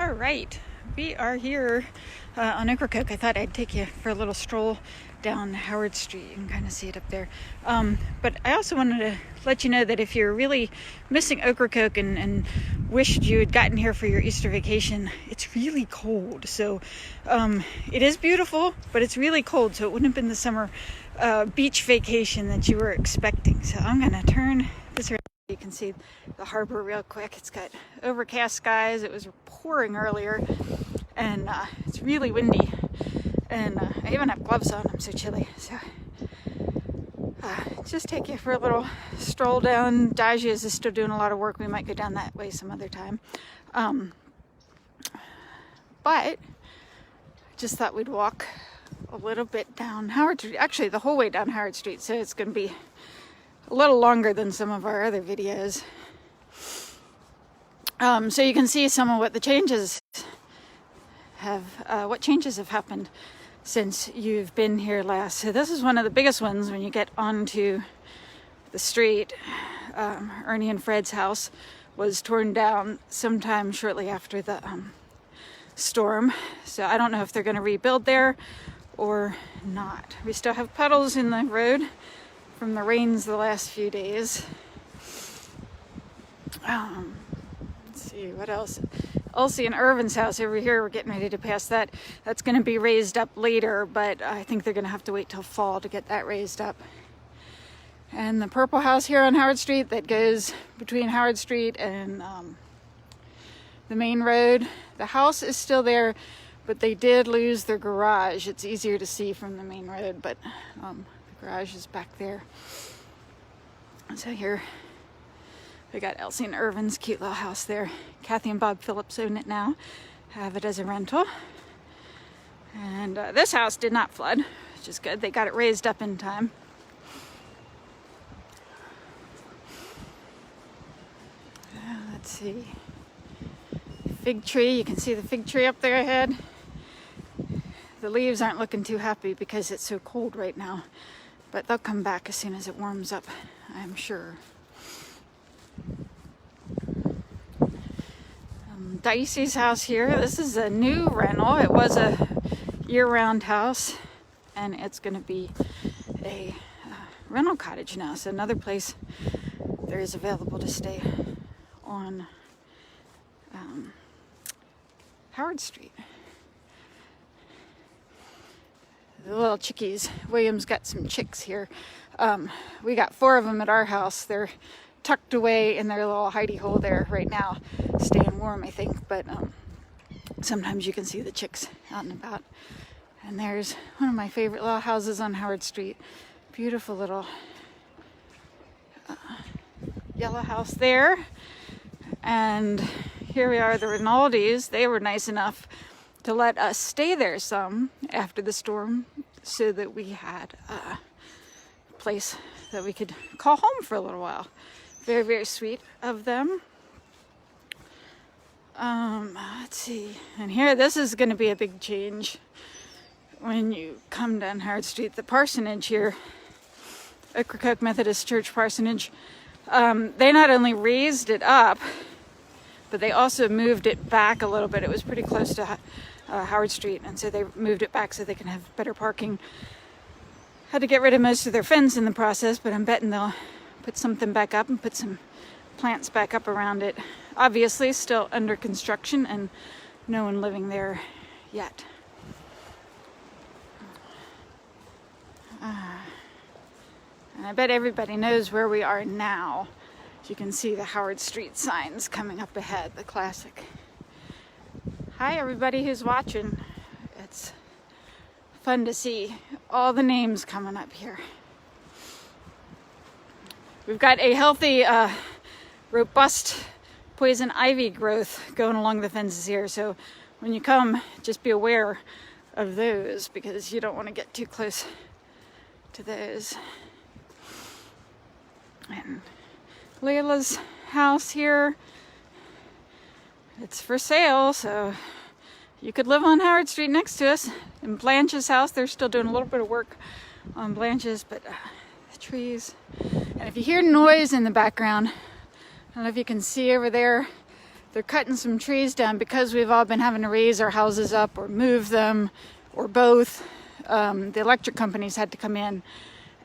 All right, we are here on Ocracoke. I thought I'd take you for a little stroll down Howard Street. You can kind of see it up there. But I also wanted to let you know that if you're really missing Ocracoke and wished you had gotten here for your Easter vacation, it's really cold. So it is beautiful, but it's really cold. So it wouldn't have been the summer beach vacation that you were expecting. So I'm going to turn this around. You can see the harbor real quick. It's got overcast skies. It was pouring earlier, and it's really windy. And I even have gloves on. I'm so chilly. So just take you for a little stroll down. Dajia's is still doing a lot of work. We might go down that way some other time. But just thought we'd walk a little bit down Howard Street. Actually, the whole way down Howard Street. So it's going to be a little longer than some of our other videos. So you can see some of what the changes have, what changes have happened since you've been here last. So this is one of the biggest ones when you get onto the street. Ernie and Fred's house was torn down sometime shortly after the storm. So I don't know if they're going to rebuild there or not. We still have puddles in the road from the rains the last few days. Let's see, what else? Elsie and Irvin's house over here, we're getting ready to pass that. That's going to be raised up later, but I think they're going to have to wait till fall to get that raised up. And the purple house here on Howard Street that goes between Howard Street and the main road, the house is still there, but they did lose their garage. It's easier to see from the main road, but garage is back there. So here we got Elsie and Irvin's cute little house there. Kathy and Bob Phillips own it now, have it as a rental. And this house did not flood, which is good. They got it raised up in time. Let's see. Fig tree, you can see the fig tree up there ahead. The leaves aren't looking too happy because it's so cold right now. But they'll come back as soon as it warms up, I'm sure. Dicey's house here. This is a new rental. It was a year-round house, and it's going to be a rental cottage now. So another place there is available to stay on Howard Street. The little chickies. William's got some chicks here. We got 4 of them at our house. They're tucked away in their little hidey hole there right now, staying warm, I think. But sometimes you can see the chicks out and about. And there's one of my favorite little houses on Howard Street. Beautiful little yellow house there. And here we are, the Rinaldis. They were nice enough to let us stay there some after the storm so that we had a place that we could call home for a little while. Very, very sweet of them. Let's see. And here, this is going to be a big change when you come down Howard Street. The parsonage here, Ocracoke Methodist Church Parsonage, they not only raised it up, but they also moved it back a little bit. It was pretty close to Howard Street, and so they moved it back so they can have better parking. Had to get rid of most of their fence in the process, but I'm betting they'll put something back up and put some plants back up around it. Obviously still under construction and no one living there yet. And I bet everybody knows where we are now. You can see the Howard Street signs coming up ahead, the classic. Hi everybody who's watching. It's fun to see all the names coming up here. We've got a healthy, robust poison ivy growth going along the fences here. So when you come, just be aware of those because you don't want to get too close to those. And Layla's house here, it's for sale, so you could live on Howard Street next to us. In Blanche's house, they're still doing a little bit of work on Blanche's, but the trees. And if you hear noise in the background, I don't know if you can see over there, they're cutting some trees down because we've all been having to raise our houses up or move them or both. The electric companies had to come in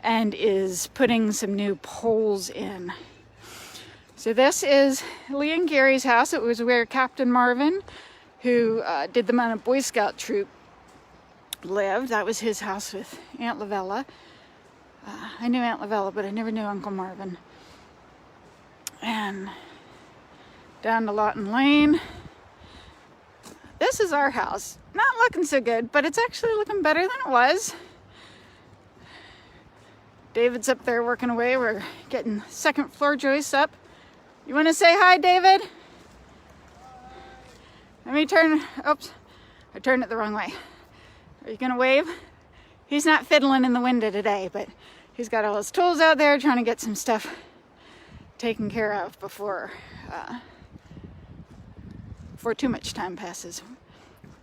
and is putting some new poles in. So this is Lee and Gary's house. It was where Captain Marvin, who did them on a Boy Scout troop, lived. That was his house with Aunt Lavella. I knew Aunt Lavella, but I never knew Uncle Marvin. And down to Lawton Lane. This is our house. Not looking so good, but it's actually looking better than it was. David's up there working away. We're getting second floor joists up. You want to say hi, David? Let me turn. Oops, I turned it the wrong way. Are you gonna wave? He's not fiddling in the window today, but he's got all his tools out there trying to get some stuff taken care of before too much time passes.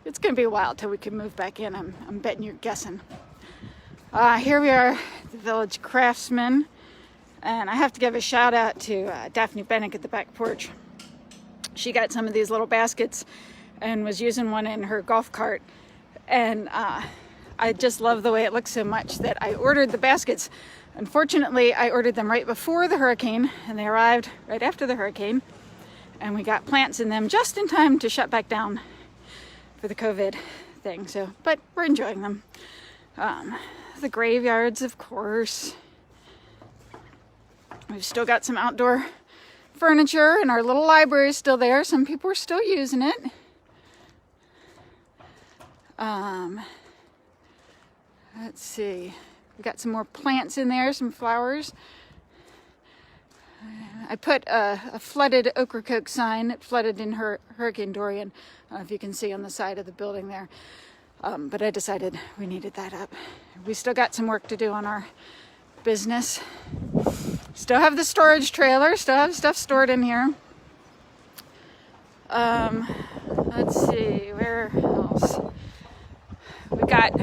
It's gonna be a while till we can move back in. I'm betting you're guessing. Here we are, the village Craftsmen, and I have to give a shout out to Daphne Bennick at the back porch. She got some of these little baskets and was using one in her golf cart, and I just love the way it looks so much that I ordered the baskets. Unfortunately, I ordered them right before the hurricane, and they arrived right after the hurricane, and we got plants in them just in time to shut back down for the COVID thing. So, but we're enjoying them. The graveyards, of course. We've still got some outdoor furniture, and our little library is still there. Some people are still using it. Let's see. We got some more plants in there, some flowers. I put a flooded Ocracoke sign. It flooded in Hurricane Dorian. I don't know if you can see on the side of the building there. But I decided we needed that up. We still got some work to do on our business. Still have the storage trailer. Still have stuff stored in here. Let's see, where else? We got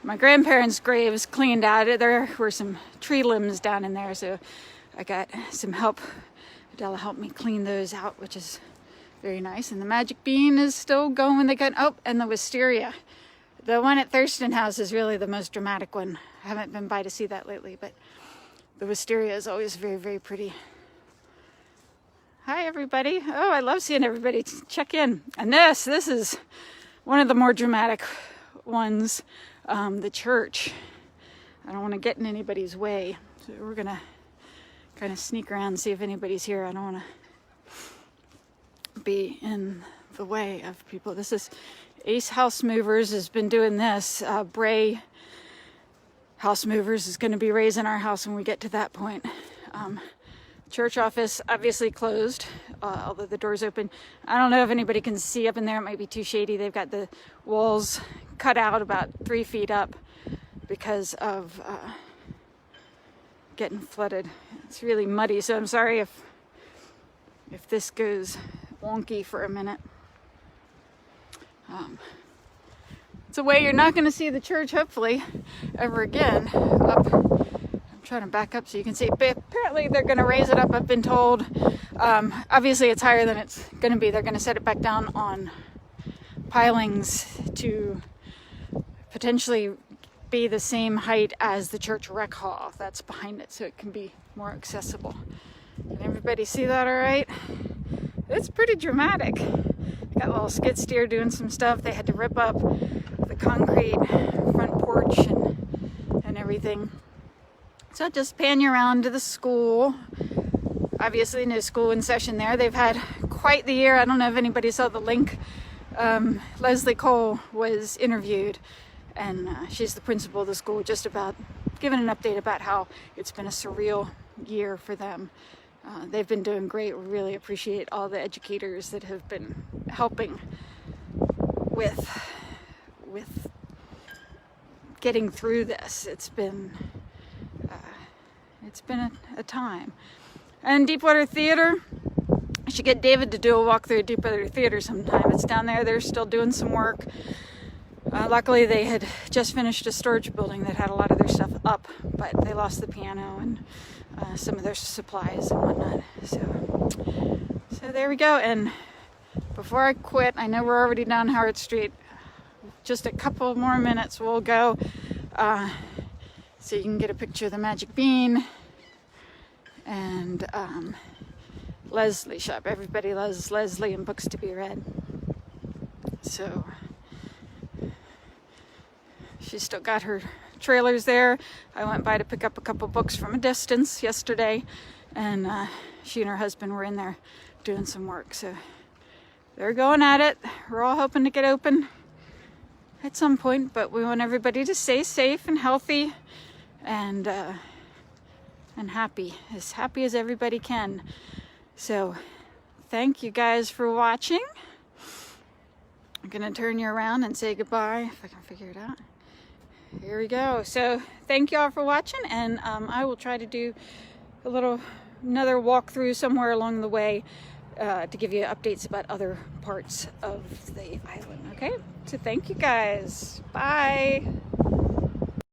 my grandparents' graves cleaned out. There were some tree limbs down in there, so I got some help. Adela helped me clean those out, which is very nice. And the magic bean is still going. They got, oh, and the wisteria. The one at Thurston House is really the most dramatic one. I haven't been by to see that lately, but the wisteria is always very, very pretty. Hi, everybody. Oh, I love seeing everybody check in. And this is one of the more dramatic ones, the church. I don't want to get in anybody's way, so we're going to kind of sneak around and see if anybody's here. I don't want to be in the way of people. This is Ace House Movers has been doing this. Bray House Movers is going to be raising our house when we get to that point. Church office obviously closed, although the door's open. I don't know if anybody can see up in there. It might be too shady. They've got the walls cut out about 3 feet up because of getting flooded. It's really muddy, so I'm sorry if this goes wonky for a minute. It's a way you're not going to see the church, hopefully, ever again. Up, I'm trying to back up so you can see. But apparently they're going to raise it up, I've been told. Obviously it's higher than it's going to be. They're going to set it back down on pilings to potentially be the same height as the church rec hall that's behind it, so it can be more accessible. Can everybody see that all right? It's pretty dramatic. Got a little skid steer doing some stuff. They had to rip up the concrete front porch and everything. So I'll just pan you around to the school. Obviously no school in session there. They've had quite the year. I don't know if anybody saw the link. Leslie Cole was interviewed, and she's the principal of the school, just about giving an update about how it's been a surreal year for them. They've been doing great. We really appreciate all the educators that have been helping with getting through this. It's been a time. And Deepwater Theater, I should get David to do a walk through Deepwater Theater sometime. It's down there. They're still doing some work. Luckily, they had just finished a storage building that had a lot of their stuff up, but they lost the piano and some of their supplies and whatnot. So there we go. And before I quit, I know we're already down Howard Street. Just a couple more minutes we'll go. So you can get a picture of the Magic Bean and Leslie shop. Everybody loves Leslie and books to be read. So she's still got her trailers there. I went by to pick up a couple books from a distance yesterday, and she and her husband were in there doing some work. So they're going at it. We're all hoping to get open at some point, but we want everybody to stay safe and healthy and happy as everybody can. So thank you guys for watching. I'm gonna turn you around and say goodbye if I can figure it out. Here we go. So thank you all for watching, and I will try to do another walkthrough somewhere along the way to give you updates about other parts of the island. Okay, so thank you guys. Bye.